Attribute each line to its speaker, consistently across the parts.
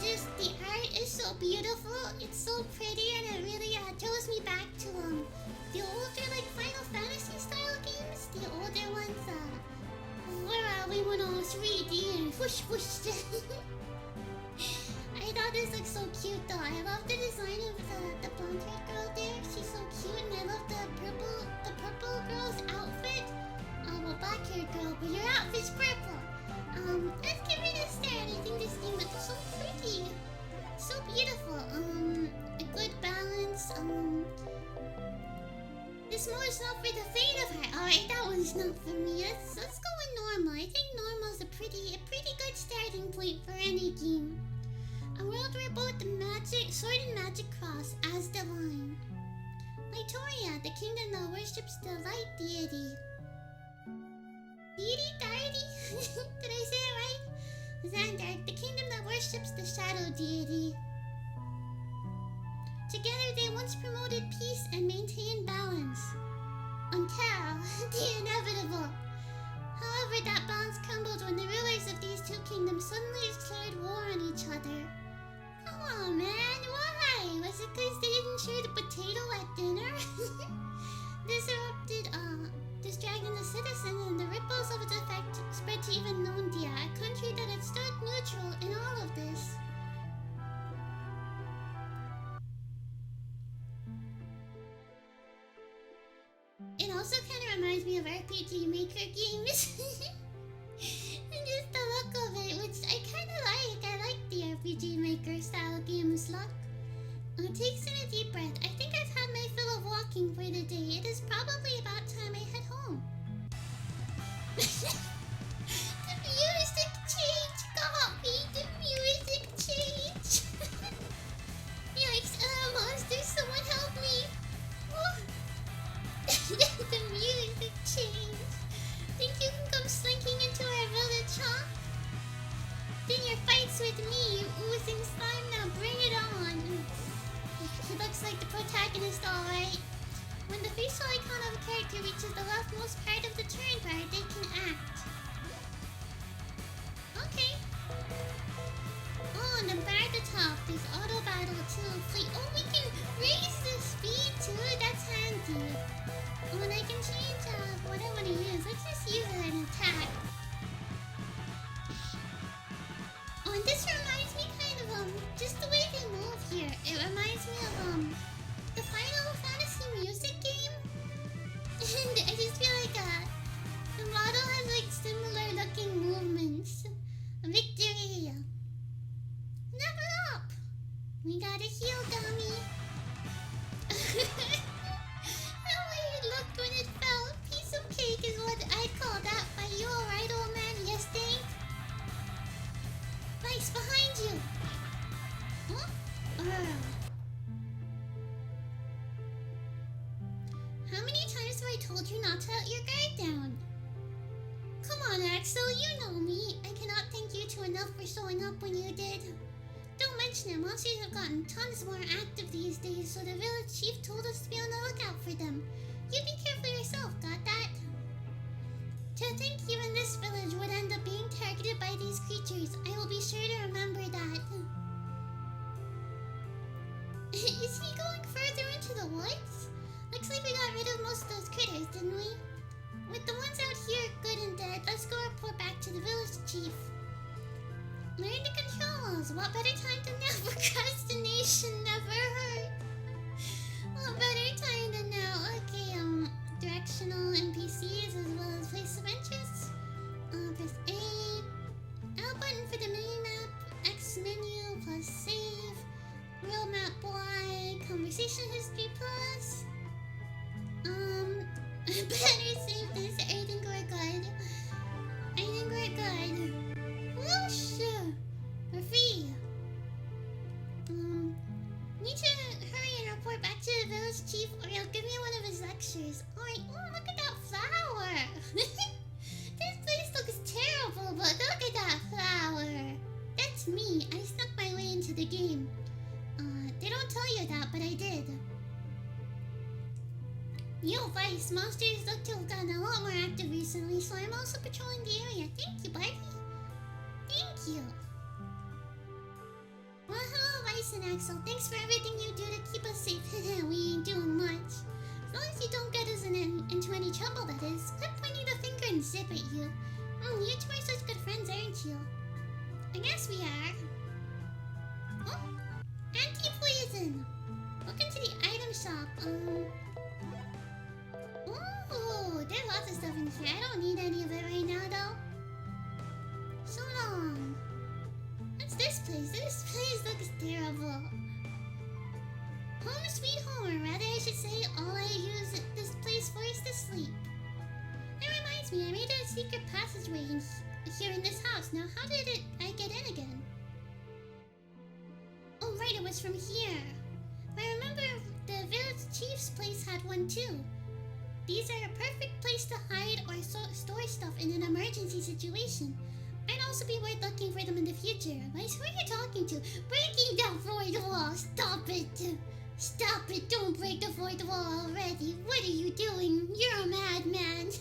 Speaker 1: the art is so beautiful. It's so pretty, and it really throws me back to the older like Final Fantasy style games, the older ones where we went all 3D and whoosh whoosh. I thought this looked so cute though. I love the design of the blonde haired girl there. She's so cute, and I love the purple girl's outfit. Well, black haired girl, but your outfit's purple. Let's give it a stare. I think this game looks so pretty, so beautiful. A good balance. This mode is not for the faint of heart. Alright, that one's not for me. Let's go with normal. I think normal is a pretty good starting point for any game. A world where both the sword and magic cross Asdivine. Litoria, the kingdom that worships the light deity. Deity? Did I say it right? Xandar, the kingdom that worships the shadow deity. Together they once promoted peace and maintained balance. Until the inevitable. However, that balance crumbled when the rulers of these two kingdoms suddenly declared war on each other. Come on, man, why? Was it because they didn't share the potato at dinner? This erupted, distracting the citizen, and the ripples of its effect spread to even Nondia, a country that had stood neutral in all of this. It also kind of reminds me of RPG Maker games. And just the look of it, which I kind of like. I like the RPG Maker style games look. Takes in a deep breath. I think I've had my fill of walking for the day. It is probably about time I head home. The music change got me. The music change. Yikes, monsters, someone help me. The music changed. Think you can come slinking into our village, huh? Then your fights with me, you oozing slime, now bring it on. He looks like the protagonist, alright. When the facial icon of a character reaches the leftmost part of the turn bar, they can act. Okay. Oh, and the bar at the top, there's auto battle too. Oh, we can raise the speed too, that's handy. Oh, and I can change what I want to use. Let's just use an attack. Oh, and this reminds me kind of, just the way they move here. It reminds me of, the Final Fantasy music game. And I just feel like, the model has, like, similar looking movements. Victory! Level up! We gotta heal, dummy. How it looked when it fell. Piece of cake is what I call that. By you, alright, old man? Yes, thank? Nice, behind you! Huh? How many times have I told you not to let your guard down? Come on, Axel, you know me. I cannot thank you two enough for showing up when you did. Don't mention it, monsters have gotten tons more active these days, so the village chief told us to be on the lookout for them. You be careful yourself, got that? To think even this village would end up being targeted by these creatures, I will be sure to remember that. Is he going further into the woods? Looks like we got rid of most of those critters, didn't we? With the ones out here good and dead, let's go report back to the village chief. Learn the controls. What better time than now? Procrastination never hurt. What better time than now? Okay, directional NPCs as well as place of interest. Press A. L button for the mini-map. X menu plus save. Real map Y. Conversation history plus. Better save this. I think we're good. Whoosh! We're free. Need to hurry and report back to the village chief, or he'll give me one of his lectures. Alright, oh, look at that flower! This place looks terrible, but look at that flower! That's me. I snuck my way into the game. They don't tell you that, but I did. Yo, Vice, monsters look to have gotten a lot more active recently, so I'm also patrolling the area. Thank you, buddy. Thank you. So thanks for everything you do to keep us safe. We ain't doing much. As long as you don't get us into any trouble, that is. Quit pointing the finger and zip at you. You two are such good friends, aren't you? I guess we are. Oh, anti-poison. Welcome to the item shop. Ooh, there's lots of stuff in here. I don't need any of it right now, though. So long. What's this place? This place looks terrible. Home sweet home, or rather I should say, all I use this place for is to sleep. That reminds me, I made a secret passageway here in this house. Now, how did I get in again? Oh, right, it was from here. I remember the village chief's place had one too. These are a perfect place to hide or store stuff in an emergency situation. Might also be worth looking for them in the future. Wait, who are you talking to? Breaking the fourth wall! Stop it! Stop it! Don't break the fourth wall already! What are you doing? You're a madman!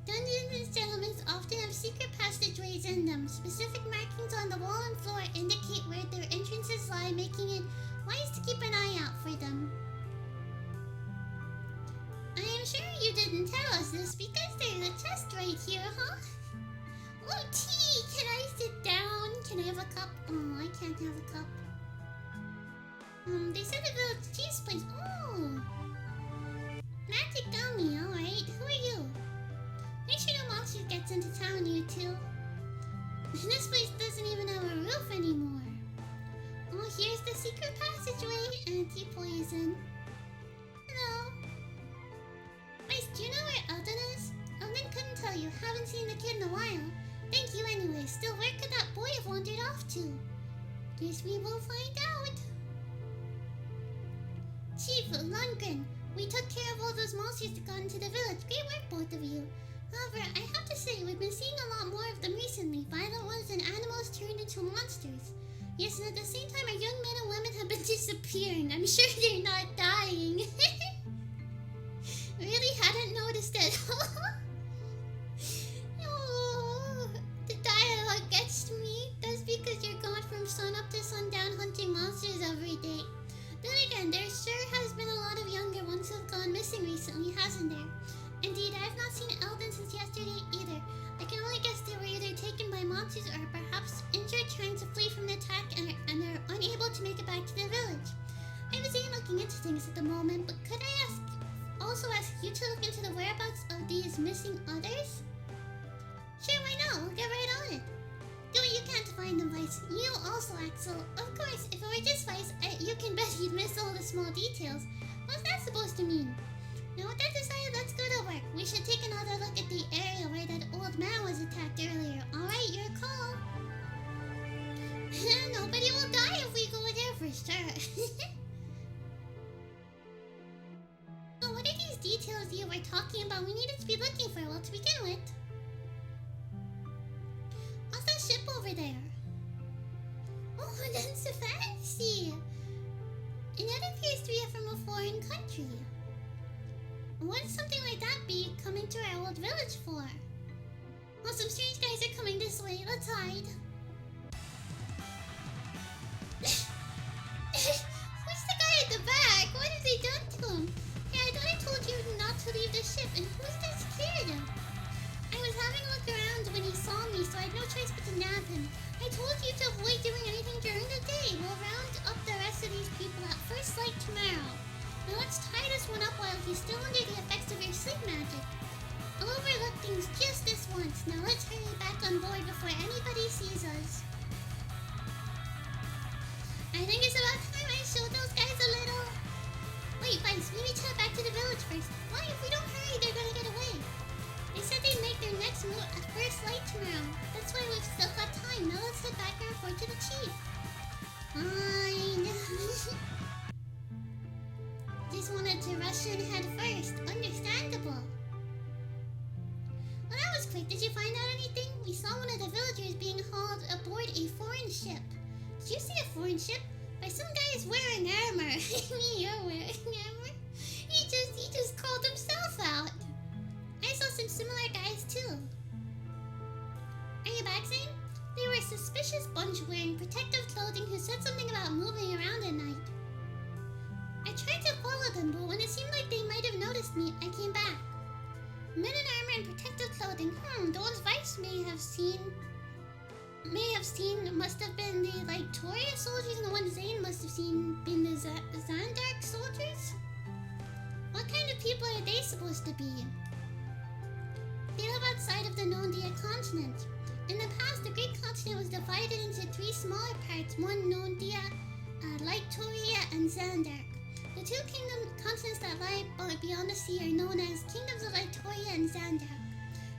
Speaker 1: Dungeons and settlements often have secret passageways in them. Specific markings on the wall and floor indicate where their entrances lie, making it wise to keep an eye out for them. I am sure you didn't tell us this because there's a chest right here, huh? Oh, tea! Can I sit down? Can I have a cup? Oh, I can't have a cup. They said the village chief's place. Oh! Magic gummy, alright. Who are you? Make sure no monster gets into town, you two. This place doesn't even have a roof anymore. Oh, here's the secret passageway. Anti-poison. Hello. Wait, do you know where Eldon is? Eldon couldn't tell you. Haven't seen the kid in a while. Thank you anyway. Still, where could that boy have wandered off to? Guess we will find out. Chief Lundgren, we took care of all those monsters that got into the village. Great work, both of you. However, I have to say, we've been seeing a lot more of them recently. Violent ones and animals turned into monsters. Yes, and at the same time, our young men and women have been disappearing. I'm sure they're not dying. Really hadn't noticed it. Oh, the dialogue gets to me. That's because you're gone from sun up to sundown hunting monsters every day. Then again, there sure has been a lot of younger ones who have gone missing recently, hasn't there? Indeed, I have not seen Eldon since yesterday either. I can only guess they were either taken by monsters or perhaps injured trying to flee from the attack and are unable to make it back to the village. I was looking into things at the moment, but could I also ask you to look into the whereabouts of these missing others? Sure, why not? We'll get right on it. Do what you can to find them, Vice. You also, Axel. Of course, if it were just Vice, you can bet he'd miss all the small details. What's that supposed to mean? Now with that decided, let's go to work. We should take another look at the area where that old man was attacked earlier. Alright, your call. Nobody will die if we go there for sure. So what are these details you were talking about we needed to be looking for? Well, to begin with, what's that ship over there? Oh, that's fancy. And that appears to be from a foreign country. What would something like that be coming to our old village for? Well, some strange guys are coming this way. Let's hide. Who's the guy at the back? What have they done to him? Hey, I thought I told you not to leave the ship. And who's this kid? I was having a look around when he saw me, so I had no choice but to nab him. I told you to avoid doing anything during the day. We'll round up the rest of these people at first light tomorrow. Now let's tie this one up while he's still under the effects of your sleep magic. I'll overlook things just this once. Now let's hurry back on board before anybody sees us. I think it's about time I showed those guys a little... Wait, Vice, we need to head back to the village first. Why? If we don't hurry, they're gonna get away. They said they'd make their next move at first light tomorrow. That's why we've still got time. Now let's head back and report to the chief. Fine. Just wanted to rush in head first. Understandable. Well, that was quick. Did you find out anything? We saw one of the villagers being hauled aboard a foreign ship. Did you see a foreign ship? By some guy is wearing armor. You're wearing armor? He just called himself out. I saw some similar guys too. Are you back, Zane? They were suspicious bunch wearing protective clothing who said something about moving around at night. I tried to follow them, but when it seemed like they might have noticed me, I came back. Men in armor and protective clothing. The ones Vice may have seen must have been the Toria soldiers, and the ones Zane must have seen been the Zandark soldiers? What kind of people are they supposed to be? They live outside of the Nondia continent. In the past, the Great Continent was divided into 3 smaller parts, one Nondia, Toria, and Zandark. The 2 continents that lie beyond the sea are known as Kingdoms of Toria and Zandark.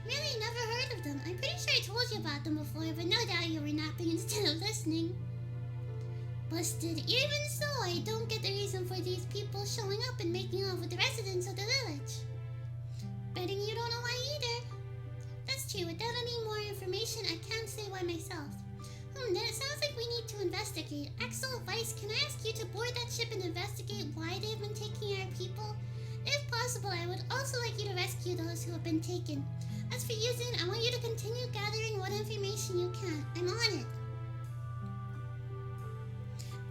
Speaker 1: Really, never heard of them. I'm pretty sure I told you about them before, but no doubt you were napping instead of listening. Busted. Even so, I don't get the reason for these people showing up and making off with the residents of the village. Betting you don't know why either. That's true. Without any more information, I can't say why myself. Then it sounds like we need to investigate. Axel, Vice, can I ask you to board that ship and investigate why they've been taking our people? If possible, I would also like you to rescue those who have been taken. As for you, Zin, I want you to continue gathering what information you can. I'm on it.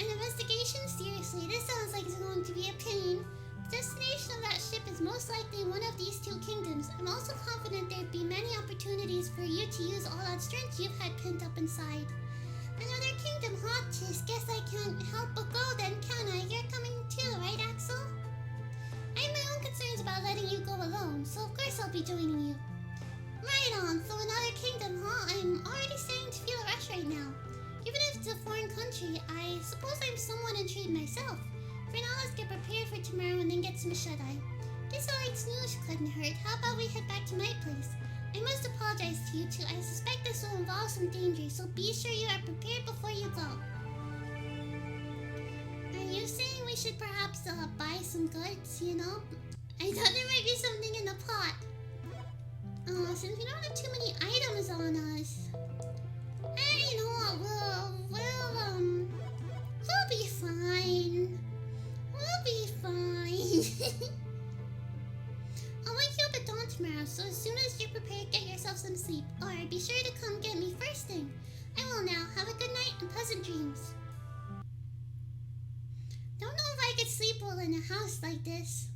Speaker 1: An investigation? Seriously, this sounds like it's going to be a pain. The destination of that ship is most likely one of these 2 kingdoms. I'm also confident there'd be many opportunities for you to use all that strength you've had pent up inside. Another kingdom, huh? Just guess I can't help but go then, can I? You're coming too, right, Axel? I have my own concerns about letting you go alone, so of course I'll be joining you. Right on, so another kingdom, huh? I'm already starting to feel a rush right now. Even if it's a foreign country, I suppose I'm somewhat intrigued myself. For now, let's get prepared for tomorrow and then get some shut-eye. Guess a light snooze couldn't hurt. How about we head back to my place? I must apologize to you two. I suspect this will involve some danger, so be sure you are prepared before you go. Are you saying we should perhaps buy some goods, you know? I thought there might be something in the pot. Since we don't have too many items on us, you know what, we'll be fine. We'll be fine. I'll wake you up at dawn tomorrow, so as soon as you're prepared, get yourself some sleep. Alright, be sure to come get me first thing. I will now. Have a good night and pleasant dreams. Don't know if I could sleep well in a house like this.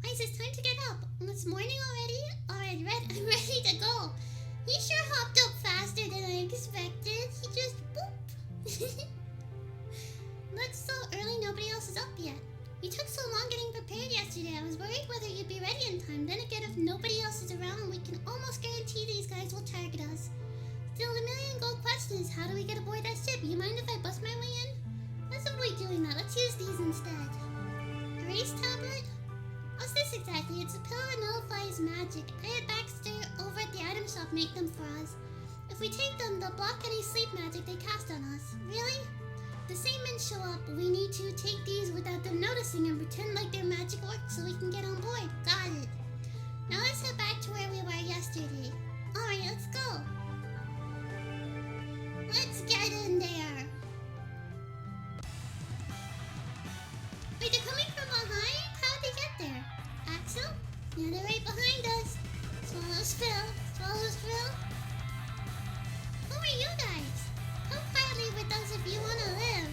Speaker 1: Why is it time to get up? It's morning already? Alright, I'm ready to go. He sure hopped up faster than I expected. He just boop. Looks so early, nobody else is up yet. You took so long getting prepared yesterday. I was worried whether you'd be ready in time. Then again, if nobody else is around, we can almost guarantee these guys will target us. Still, the million gold question is, how do we get aboard that ship? You mind if I bust my way in? Let's avoid doing that. Let's use these instead. Erase tablet? What's this exactly? It's a pill that nullifies magic. I had Baxter over at the item shop make them for us. If we take them, they'll block any sleep magic they cast on us. Really? The same men show up, but we need to take these without them noticing and pretend like their magic works so we can get on board. Got it. Now let's head back to where we were yesterday. Alright, let's go. Let's get in there. Wait, they're coming from behind? How'd they get there? Axel? Yeah, they're right behind us. Swallows fill. Swallows fill. Who are you guys? Come quietly with us if you want to live.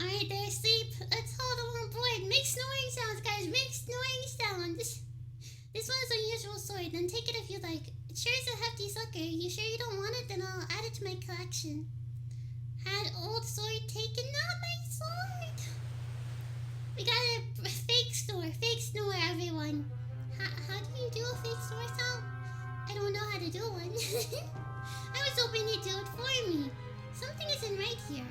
Speaker 1: Alright, they're asleep. Let's hold them on board. Make snoring sounds, guys. Make snoring sounds. This one's an unusual sword. Then take it if you like. It sure is a hefty sucker. You sure you don't want it? Then I'll add it to my collection. Had old sword taken? Not my sword. We got a fake snore, everyone. How do you do a fake snore sound? I don't know how to do one. I was hoping you'd do it for me. Something isn't right here.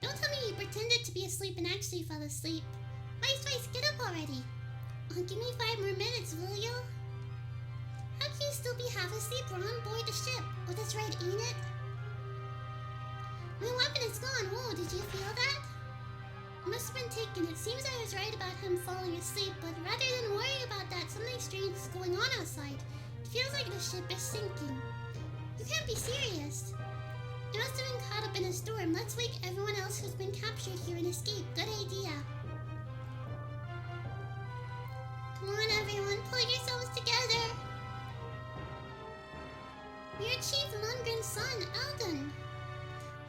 Speaker 1: Don't tell me you pretended to be asleep and actually fell asleep. Vice, get up already. Give me 5 more minutes, will you? How can you still be half asleep? We're on board the ship. Oh, that's right, ain't it? My weapon is gone. Whoa, did you feel that? It must have been taken. It seems I was right about him falling asleep, but rather than worry about that, something strange is going on outside. It feels like the ship is sinking. You can't be serious. It must have been caught up in a storm. Let's wake everyone else who's been captured here and escape. Good idea. Come on, everyone. Pull yourselves together. Your Chief Lundgren's son, Alden.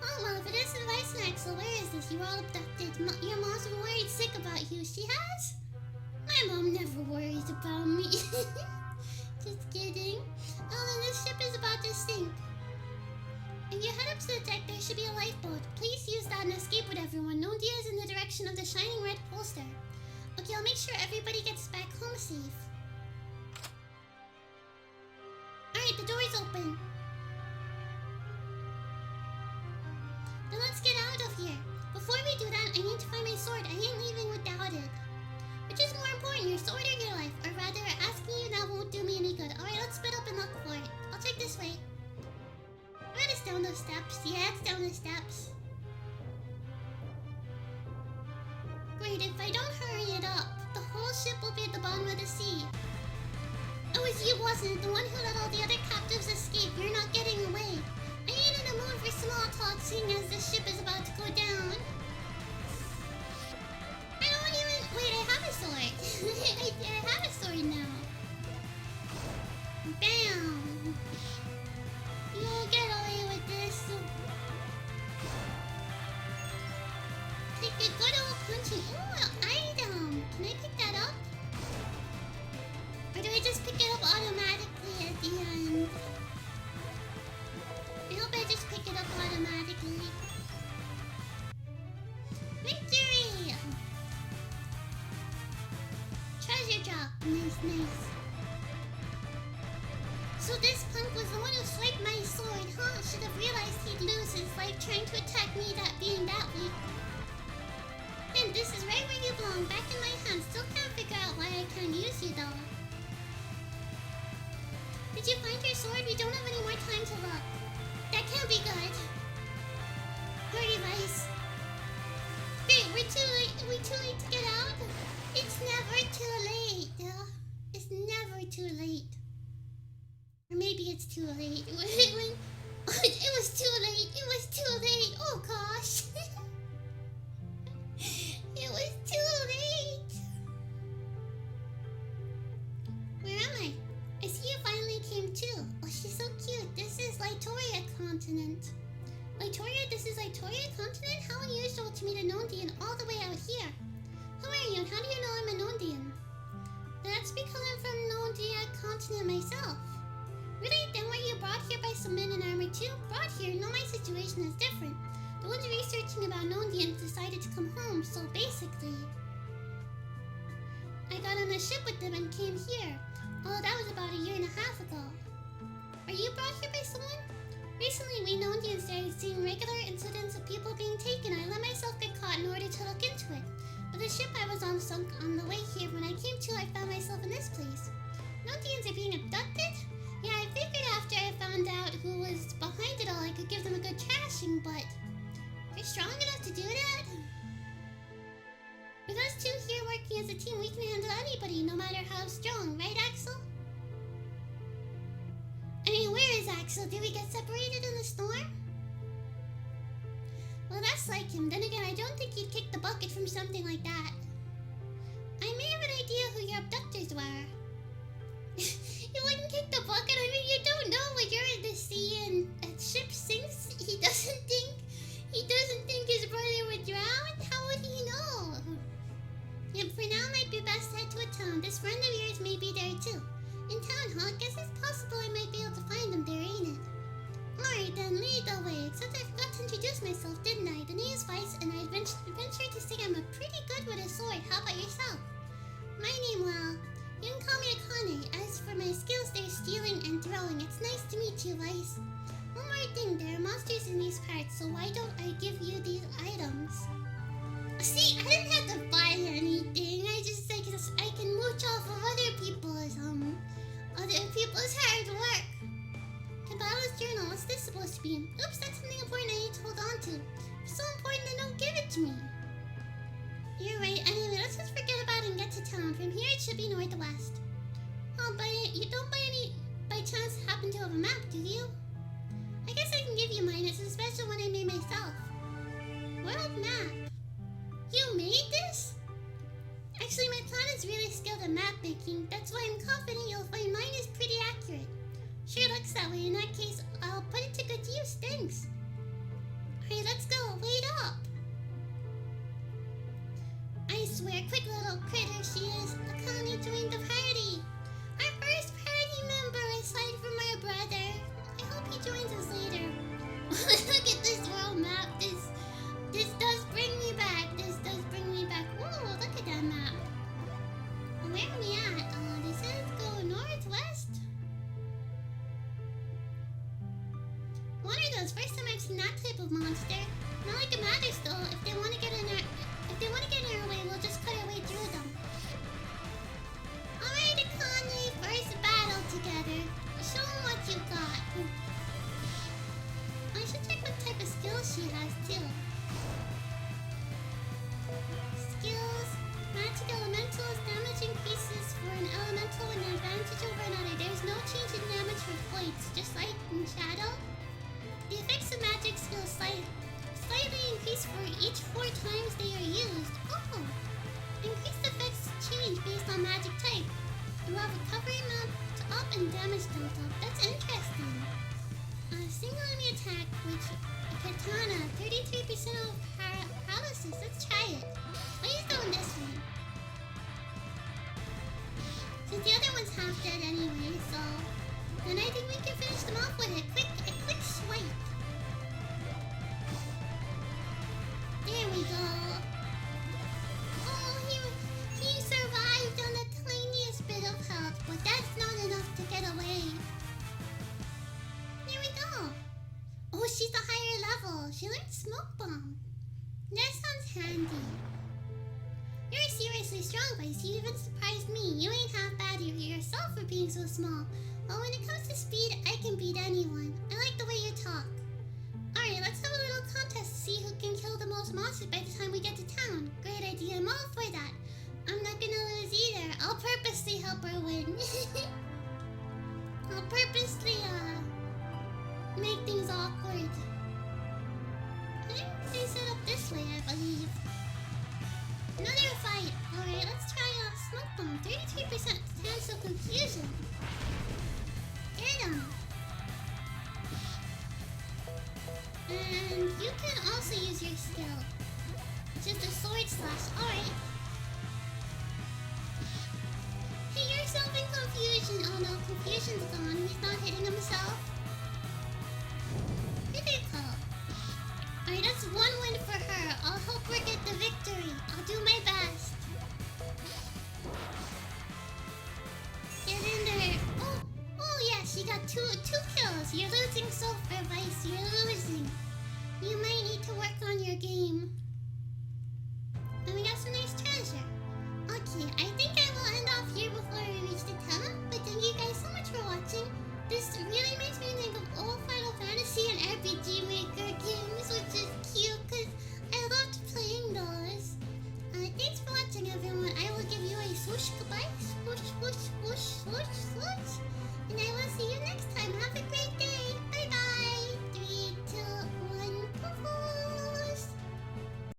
Speaker 1: Oh, well, if it is advice, Axel, where is this? You were all abducted. Your mom's been worried sick about you. She has? My mom never worries about me. Just kidding. Alden, this ship is about to sink. If you head up to the deck, there should be a lifeboat. Please use that and escape with everyone. Nondia is in the direction of the shining red pole star. Okay, I'll make sure everybody gets back home safe. Alright, the door is open. Then let's get out of here. Before we do that, I need to find my sword. I ain't leaving without it. Which is more important, your sword or your life? Or rather, asking you now won't do me any good. Alright, let's split up and look for it. I'll take this way. Right, it's down those steps. Yeah, it's down the steps. Great, if I don't hurry it up, the whole ship will be at the bottom of the sea. It was you, wasn't it? The one who let all the other captives escape. You're not getting away. I ain't in a mood for small talk, seeing as the ship is about to go down. I don't even... Wait, I have a sword. I have a sword now. Bam! You won't get away with this. Take a good old punching. Ooh, an item! Can I pick that up? Or do I just pick it up automatically at the end? I hope I just pick it up automatically. Victory! Treasure drop. Nice, nice. So this punk was the one who swiped my sword, huh? Should have realized he'd lose his life trying to attack me being that weak. And this is right where you belong, back in my hands. Still can't figure out why I can't use you though. Did you find your sword? We don't have any more time to look. That can't be good. Hurry, Vice. Wait, we're too late. Are we too late to get out? It's never too late. It's never too late. Or maybe it's too late. It was too late. It was too late. Oh gosh. It was too late. Where am I? I see you finally came too. Oh, she's so cute. This is Litoria continent. Litoria? This is Litoria continent? How unusual to meet a Nondian all the way out here. Who are you and how do you know I'm a Nondian? That's because I'm from Nondia continent myself. Really? Then were you brought here by some men in armor too? Brought here? No, my situation is different. The ones researching about Nondians decided to come home, so basically... I got on a ship with them and came here. Oh, that was about 1.5 years ago. Are you brought here by someone? Recently, we Nondians started seeing regular incidents of people being taken. I let myself get caught in order to look into it. But the ship I was on sunk on the way here. When I came to, I found myself in this place. Nondians are being abducted? Yeah, I figured after I found out who was behind it all, I could give them a good trashing, but... You're strong enough to do that? With us two here working as a team, we can handle anybody, no matter how strong, right, Axel? I mean, where is Axel? Did we get separated in the storm? Well, that's like him. Then again, I don't think he'd kick the bucket from something like that. I may have an idea who your abductors were. You wouldn't kick the bucket? I mean, you don't know when you're in the sea and a ship sinks. He doesn't think his brother would drown? How would he know? Yep, for now might be best to head to a town. This friend of yours may be there too. In town, huh? Guess it's possible I might be able to find him there, ain't it? Alright then, lead the way. Except I forgot to introduce myself, didn't I? The name is Vice, and I venture to say I'm pretty good with a sword. How about yourself? My name, well, you can call me Akane. As for my skills, they're stealing and throwing. It's nice to meet you, Vice. One more thing, there are monsters in these parts, so why don't I give you these items? See, I didn't have to buy anything. I can mooch off of other people's hard work. Kabbalah's journal, what's this supposed to be? Oops, that's something important I need to hold on to. If it's so important, then don't give it to me. You're right. Anyway, let's just forget about it and get to town. From here, it should be northwest. Oh, but you don't by chance happen to have a map, do you? I guess I can give you mine. It's a special one I made myself. World map. You made this? Actually, my clan is really skilled at map making. That's why I'm confident you'll find mine is pretty accurate. Sure looks that way. In that case, I'll put it to good use. Thanks. Alright, let's go. Wait up. I swear, quick little critter she is. Akane joined the party. Our first party member aside from our brother. I hope he joins us later. Look at this world map. This does bring me back. This does bring me back. Whoa, look at that map. Where are we at? They said go northwest. One of those. First time I've seen that type of monster. Not like it matters though. If they want to get in our way, we'll just cut our way through them. Alright, Akane, first battle together. Show them what you got. I should check what type of skills she has too. Skills. Magic elementals. Damage increases for an elemental with an advantage over another. There's no change in damage for points, just like in Shadow. The effects of magic skills slightly increase for each 4 times they are used. Oh! Increased effects change based on magic type. You have recovery amount up and damage built up. That's interesting. Single enemy attack, which a katana, 33% of paralysis. Let's try it. I'll use that on this one. Since the other one's half dead anyway, so then I think we can finish them off with a quick swipe. There we go. Oh, he survived on the tiniest bit of health, but that's not enough to get away. There we go. Oh, she's a higher level. She learned Smoke Bomb. That sounds handy. You're seriously strong, Vice. You even surprised me. You ain't half bad yourself for being so small. But when it comes to speed, I can beat anyone. I like the way you talk. Alright, let's have a little contest to see who can kill the most monsters by the time we get to town. Great idea. I'm all for that. I'm not gonna lose either. I'll purposely help her win. I'll purposely, make things awkward. I think they set up this way, I believe. Another fight. Alright, let's try Smoke Bomb. 33% chance of confusion. Get him. And you can also use your skill. Just a sword slash. Alright. Hey, you're solving confusion. Oh no, confusion's gone. He's not hitting himself.